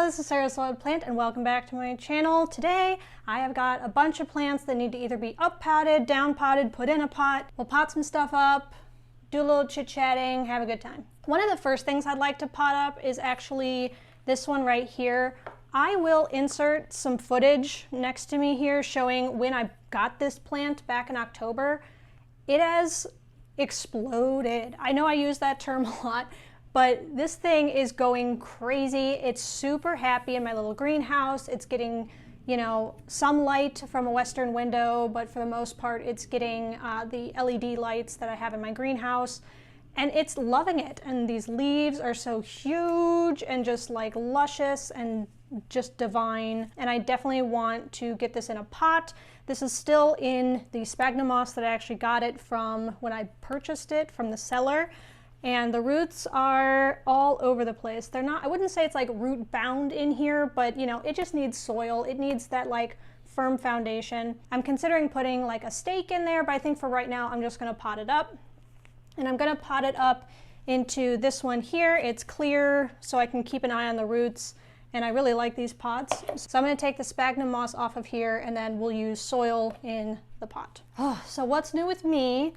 this is soiledplant and welcome back to my channel. Today I have got a bunch of plants that need to either be up potted, down potted, put in a pot. We'll pot some stuff up, do a little chit-chatting, have a good time. One of the first things I'd like to pot up is actually this one right here. I will insert some footage next to me here showing when I got this plant back in October. It has exploded. I know I use that term a lot, but this thing is going crazy. It's super happy in my little greenhouse. It's getting, you know, some light from a western window, but for the most part, it's getting the LED lights that I have in my greenhouse, and it's loving it. And these leaves are so huge and just like luscious and just divine. And I definitely want to get this in a pot. This is still in the sphagnum moss that I actually got it from when I purchased it from the seller. And the roots are all over the place. They're not, I wouldn't say it's like root bound in here, but you know, it just needs soil. It needs that like firm foundation. I'm considering putting like a stake in there, but I think for right now, I'm just gonna pot it up. And I'm gonna pot it up into this one here. It's clear, so I can keep an eye on the roots. And I really like these pots. So I'm gonna take the sphagnum moss off of here and then we'll use soil in the pot. Oh, so what's new with me?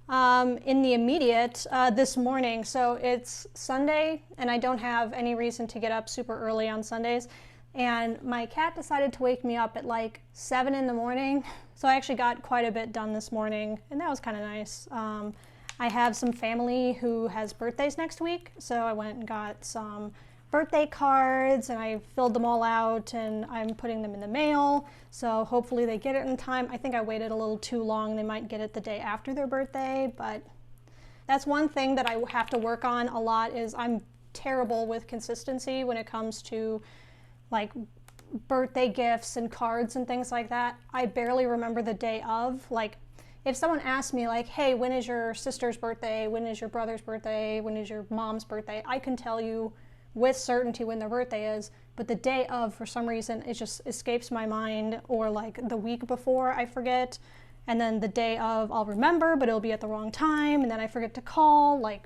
In the immediate this morning. So it's Sunday and I don't have any reason to get up super early on Sundays. And my cat decided to wake me up at like 7 in the morning. So I actually got quite a bit done this morning and that was kind of nice. I have some family who has birthdays next week. So I went and got some birthday cards and I filled them all out and I'm putting them in the mail, so hopefully they get it in time. I think I waited a little too long. They might get it the day after their birthday, but that's one thing that I have to work on a lot. Is I'm terrible with consistency when it comes to like birthday gifts and cards and things like that. I barely remember the day of. Like if someone asks me like, hey, when is your sister's birthday, when is your brother's birthday, when is your mom's birthday, I can tell you with certainty when their birthday is, but the day of, for some reason, it just escapes my mind, or like the week before I forget, and then the day of I'll remember, but it'll be at the wrong time, and then I forget to call. Like,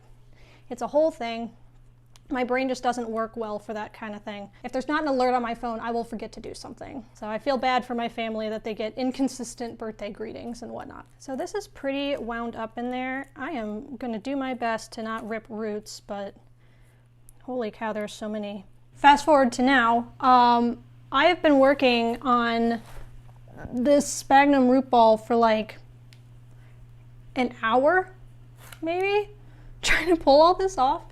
it's a whole thing. My brain just doesn't work well for that kind of thing. If there's not an alert on my phone, I will forget to do something. So I feel bad for my family that they get inconsistent birthday greetings and whatnot. So this is pretty wound up in there. I am gonna do my best to not rip roots, but holy cow, there's so many. Fast forward to now, I have been working on this sphagnum root ball for like an hour, maybe, trying to pull all this off.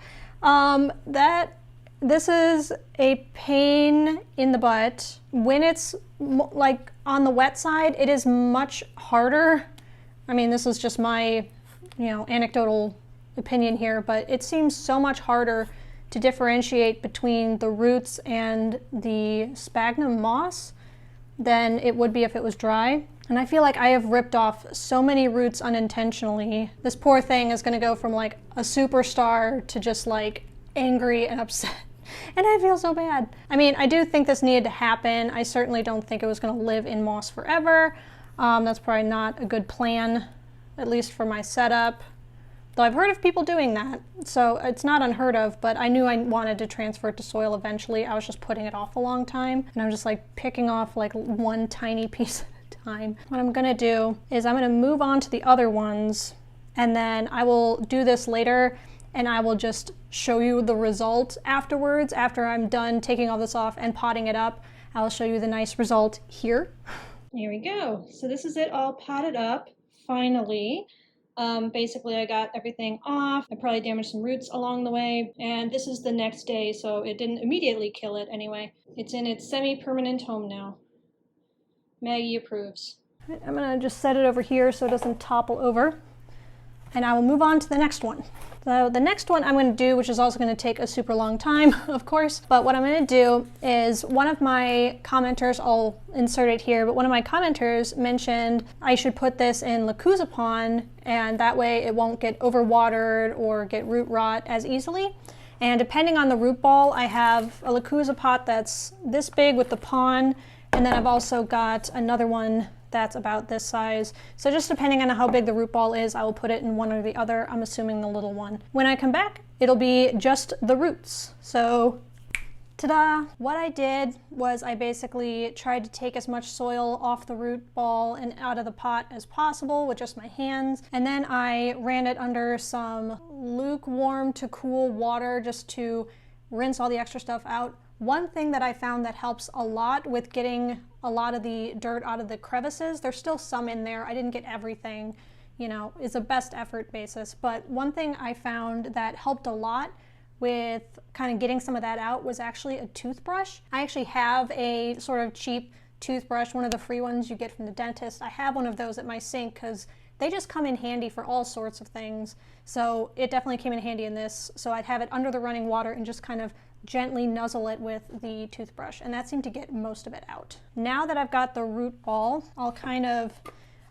This is a pain in the butt. When it's like on the wet side, it is much harder. I mean, this is just my, you know, anecdotal opinion here, but it seems so much harder to differentiate between the roots and the sphagnum moss than it would be if it was dry. And I feel like I have ripped off so many roots unintentionally. This poor thing is gonna go from like a superstar to just like angry and upset. And I feel so bad. I mean, I do think this needed to happen. I certainly don't think it was gonna live in moss forever. That's probably not a good plan, at least for my setup. Though I've heard of people doing that, so it's not unheard of, but I knew I wanted to transfer it to soil eventually. I was just putting it off a long time, and I'm just like picking off like one tiny piece at a time. What I'm gonna do is I'm gonna move on to the other ones, and then I will do this later, and I will just show you the result afterwards. After I'm done taking all this off and potting it up, I'll show you the nice result here. Here we go. So this is it all potted up, finally. Basically I got everything off. I probably damaged some roots along the way, and this is the next day, so it didn't immediately kill it anyway. It's in its semi-permanent home now. Maggie approves. I'm gonna just set it over here so it doesn't topple over, and I will move on to the next one. So the next one I'm going to do, which is also going to take a super long time, of course, but what I'm going to do is one of my commenters, I'll insert it here, but one of my commenters mentioned I should put this in Lechuza Pon, and that way it won't get overwatered or get root rot as easily. And depending on the root ball, I have a Lechuza pot that's this big with the pon, and then I've also got another one that's about this size. So just depending on how big the root ball is, I will put it in one or the other. I'm assuming the little one. When I come back, it'll be just the roots. So Ta-da! What I did was I basically tried to take as much soil off the root ball and out of the pot as possible with just my hands, and then I ran it under some lukewarm to cool water just to rinse all the extra stuff out. One thing that I found that helps a lot with getting a lot of the dirt out of the crevices, there's still some in there, I didn't get everything, you know, it's a best effort basis, but one thing I found that helped a lot with kind of getting some of that out was actually a toothbrush. I actually have a sort of cheap toothbrush, one of the free ones you get from the dentist. I have one of those at my sink because they just come in handy for all sorts of things. So it definitely came in handy in this. So I'd have it under the running water and just kind of gently nuzzle it with the toothbrush, and that seemed to get most of it out. Now that I've got the root ball, I'll kind of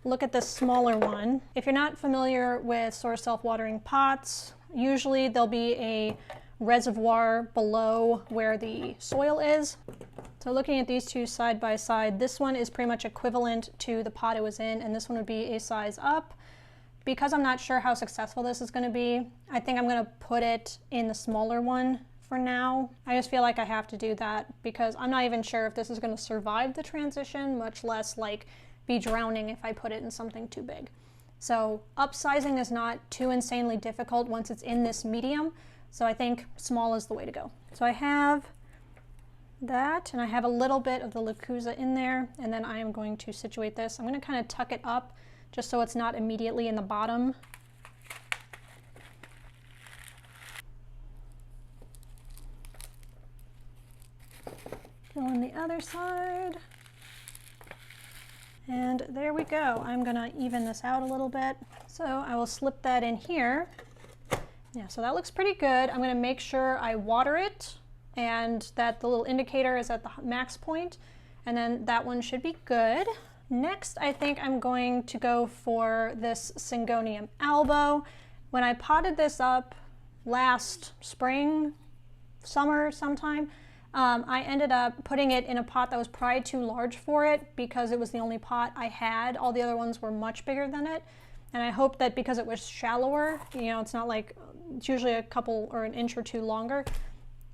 look at this smaller one. If you're not familiar with sort of self-watering pots, usually there'll be a reservoir below where the soil is. So looking at these two side by side, this one is pretty much equivalent to the pot it was in, and this one would be a size up. Because I'm not sure how successful this is going to be, I think I'm going to put it in the smaller one for now. I just feel like I have to do that because I'm not even sure if this is going to survive the transition, much less like be drowning if I put it in something too big. So upsizing is not too insanely difficult once it's in this medium, so I think small is the way to go. So I have that, and I have a little bit of the Lechuza in there, and then I am going to situate this. I'm going to kind of tuck it up just so it's not immediately in the bottom. Go on the other side. And there we go. I'm gonna even this out a little bit. So I will slip that in here. Yeah, so that looks pretty good. I'm gonna make sure I water it and that the little indicator is at the max point, and then that one should be good. Next, I think I'm going to go for this Syngonium albo. When I potted this up last spring, summer sometime, I ended up putting it in a pot that was probably too large for it because it was the only pot I had. All the other ones were much bigger than it. And I hope that because it was shallower, you know, it's not like, it's usually a couple or an inch or two longer.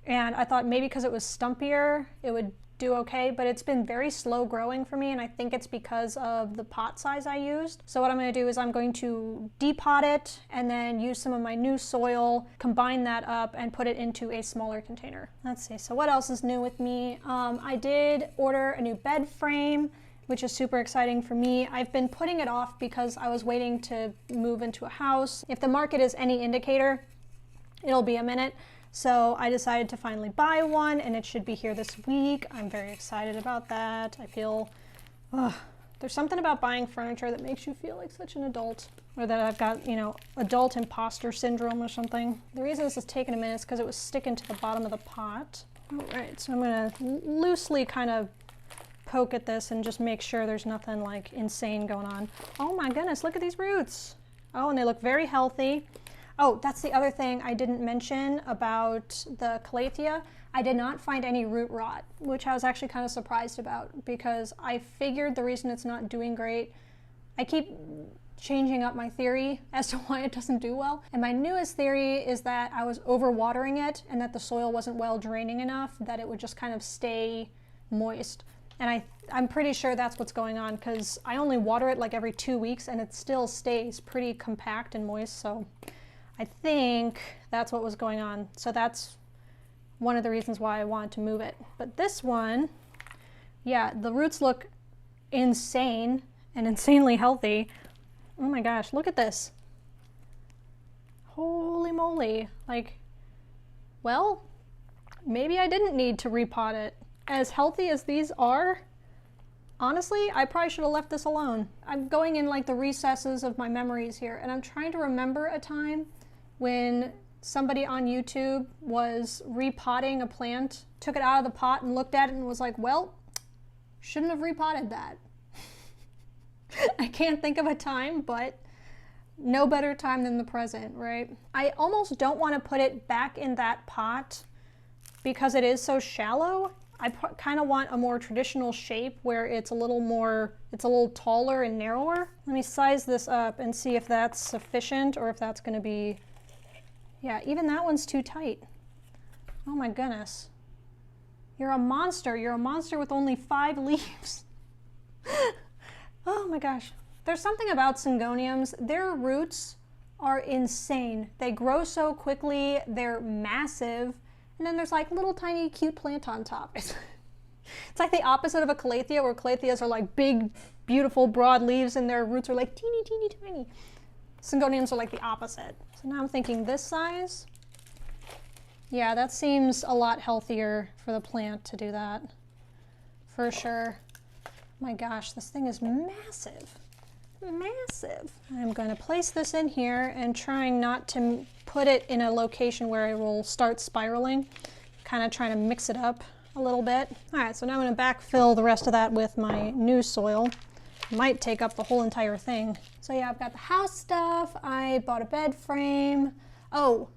And I thought maybe because it was stumpier, it would do okay, but it's been very slow growing for me, and I think it's because of the pot size I used. So what I'm going to do is I'm going to depot it and then use some of my new soil, combine that up, and put it into a smaller container. Let's see, so what else is new with me? I did order a new bed frame, which is super exciting for me. I've been putting it off because I was waiting to move into a house. If the market is any indicator, it'll be a minute. So I decided to finally buy one, and it should be here this week. I'm very excited about that. I feel, there's something about buying furniture that makes you feel like such an adult, or that I've got, you know, adult imposter syndrome or something. The reason this is taking a minute is because it was sticking to the bottom of the pot. All right, so I'm gonna loosely kind of poke at this and just make sure there's nothing like insane going on. Oh my goodness, look at these roots. Oh, and they look very healthy. Oh, that's the other thing I didn't mention about the calathea. I did not find any root rot, which I was actually kind of surprised about because I figured the reason it's not doing great, I keep changing up my theory as to why it doesn't do well. And my newest theory is that I was overwatering it and that the soil wasn't well draining enough, that it would just kind of stay moist. And I'm pretty sure that's what's going on because I only water it like every 2 weeks and it still stays pretty compact and moist. So I think that's what was going on. So that's one of the reasons why I wanted to move it. But this one, yeah, the roots look insane and insanely healthy. Oh my gosh, look at this. Holy moly. Like, well, maybe I didn't need to repot it. As healthy as these are, honestly, I probably should have left this alone. I'm going in like the recesses of my memories here, and I'm trying to remember a time when somebody on YouTube was repotting a plant, took it out of the pot and looked at it and was like, well, shouldn't have repotted that. I can't think of a time, but no better time than the present, right? I almost don't want to put it back in that pot because it is so shallow. I kind of want a more traditional shape where it's a little taller and narrower. Let me size this up and see if that's sufficient or if that's going to be, yeah, even that one's too tight. Oh my goodness. You're a monster. You're a monster with only 5 leaves. Oh my gosh. There's something about syngoniums. Their roots are insane. They grow so quickly. They're massive. And then there's like little tiny cute plant on top. It's like the opposite of a calathea, where calatheas are like big, beautiful, broad leaves and their roots are like teeny, teeny, tiny. Syngoniums are like the opposite. So now I'm thinking this size. Yeah, that seems a lot healthier for the plant to do that. For sure. My gosh, this thing is massive. Massive. I'm going to place this in here and trying not to put it in a location where it will start spiraling. Kind of trying to mix it up a little bit. All right, so now I'm going to backfill the rest of that with my new soil. Might take up the whole entire thing. So yeah, I've got the house stuff. I bought a bed frame. Oh,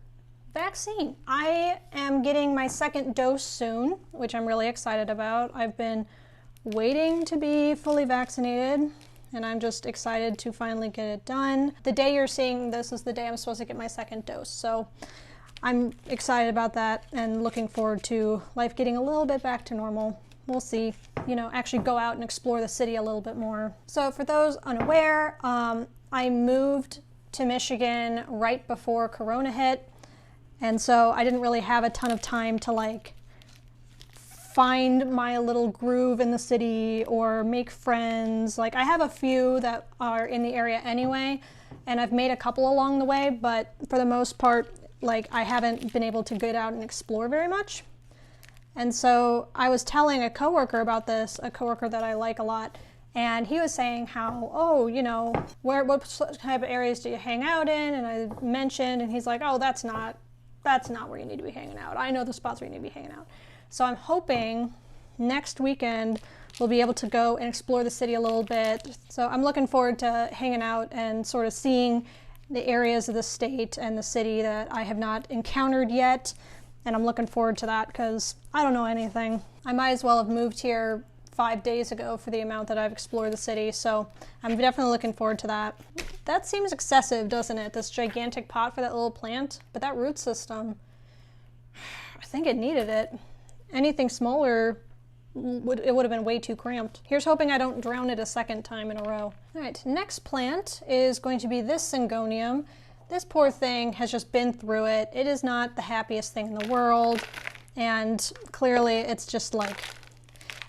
vaccine. I am getting my 2nd dose soon, which I'm really excited about. I've been waiting to be fully vaccinated, and I'm just excited to finally get it done. The day you're seeing this is the day I'm supposed to get my 2nd dose, so I'm excited about that and looking forward to life getting a little bit back to normal. We'll see, you know, actually go out and explore the city a little bit more. So for those unaware, I moved to Michigan right before Corona hit, and so I didn't really have a ton of time to like find my little groove in the city or make friends. Like I have a few that are in the area anyway, and I've made a couple along the way, but for the most part, like I haven't been able to get out and explore very much. And so I was telling a coworker about this, a coworker that I like a lot, and he was saying how, oh, you know, what type of areas do you hang out in? And I mentioned, and he's like, oh, that's not where you need to be hanging out. I know the spots where you need to be hanging out. So I'm hoping next weekend we'll be able to go and explore the city a little bit. So I'm looking forward to hanging out and sort of seeing the areas of the state and the city that I have not encountered yet. And I'm looking forward to that because I don't know anything. I might as well have moved here 5 days ago for the amount that I've explored the city. So I'm definitely looking forward to that. That seems excessive, doesn't it? This gigantic pot for that little plant. But that root system, I think it needed it. Anything smaller, it would have been way too cramped. Here's hoping I don't drown it a 2nd time in a row. All right, next plant is going to be this syngonium. This poor thing has just been through it. It is not the happiest thing in the world, and clearly it's just like,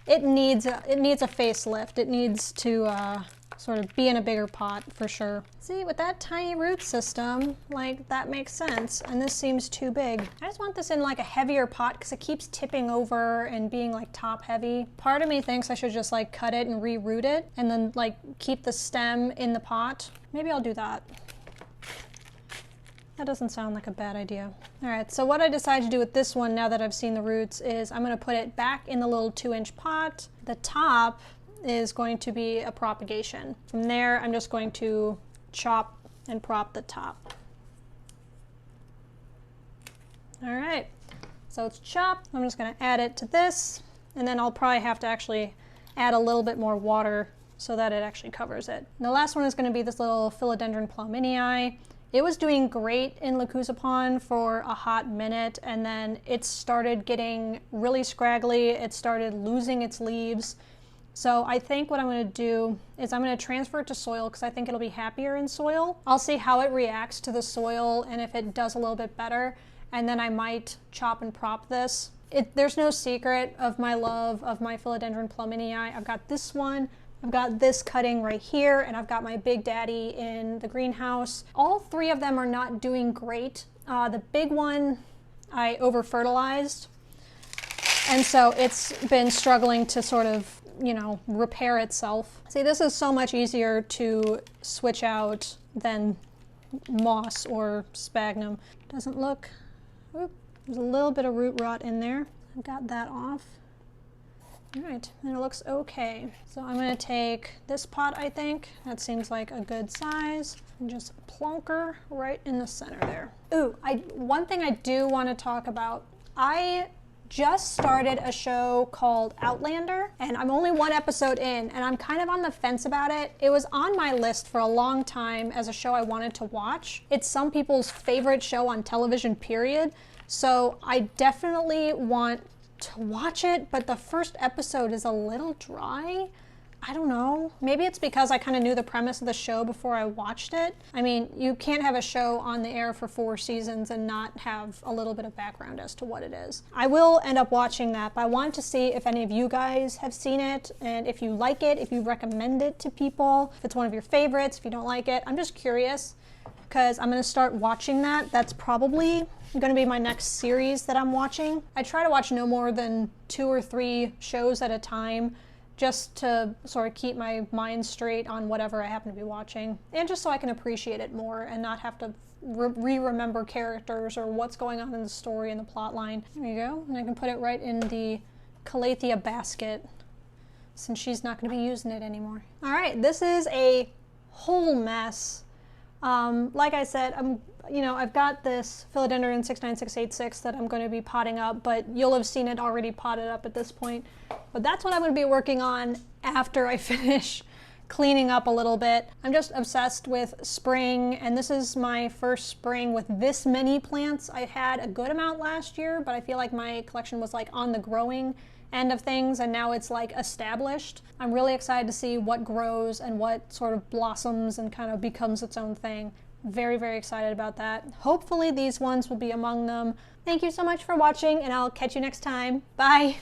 it needs a facelift. It needs to sort of be in a bigger pot for sure. See, with that tiny root system, like that makes sense, and this seems too big. I just want this in like a heavier pot because it keeps tipping over and being like top heavy. Part of me thinks I should just like cut it and reroot it and then like keep the stem in the pot. Maybe I'll do that. That doesn't sound like a bad idea. All right, so what I decided to do with this one now that I've seen the roots is I'm gonna put it back in the little 2-inch pot. The top is going to be a propagation. From there, I'm just going to chop and prop the top. All right, so it's chopped. I'm just gonna add it to this, and then I'll probably have to actually add a little bit more water so that it actually covers it. And the last one is gonna be this little Philodendron pluminii. It was doing great in Lechuza Pon for a hot minute, and then it started getting really scraggly. It started losing its leaves. So I think what I'm going to do is I'm going to transfer it to soil because I think it'll be happier in soil. I'll see how it reacts to the soil and if it does a little bit better, and then I might chop and prop this. There's no secret of my love of my Philodendron pluminii. I've got this one, I've got this cutting right here, and I've got my big daddy in the greenhouse. All 3 of them are not doing great. The big one I over-fertilized, and so it's been struggling to sort of, you know, repair itself. See, this is so much easier to switch out than moss or sphagnum. Doesn't look, oop, there's a little bit of root rot in there. I've got that off. All right, and it looks okay. So I'm gonna take this pot, I think. That seems like a good size. And just plonk her right in the center there. Ooh, one thing I do wanna talk about. I just started a show called Outlander, and I'm only 1 episode in, and I'm kind of on the fence about it. It was on my list for a long time as a show I wanted to watch. It's some people's favorite show on television, period. So I definitely want to watch it, but the first episode is a little dry. I don't know. Maybe it's because I kind of knew the premise of the show before I watched it. I mean, you can't have a show on the air for 4 seasons and not have a little bit of background as to what it is. I will end up watching that, but I wanted to see if any of you guys have seen it and if you like it, if you recommend it to people, if it's one of your favorites, if you don't like it. I'm just curious because I'm going to start watching that. That's probably going to be my next series that I'm watching. I try to watch no more than 2 or 3 shows at a time, just to sort of keep my mind straight on whatever I happen to be watching, and just so I can appreciate it more and not have to remember characters or what's going on in the story and the plot line. There you go, and I can put it right in the calathea basket since she's not going to be using it anymore. All right, this is a whole mess. Like I said, I've got this Philodendron 69686 that I'm going to be potting up, but you'll have seen it already potted up at this point. But that's what I'm going to be working on after I finish cleaning up a little bit. I'm just obsessed with spring, and this is my first spring with this many plants. I had a good amount last year, but I feel like my collection was like on the growing end of things, and now it's like established. I'm really excited to see what grows and what sort of blossoms and kind of becomes its own thing. Very, very excited about that. Hopefully these ones will be among them. Thank you so much for watching, and I'll catch you next time. Bye!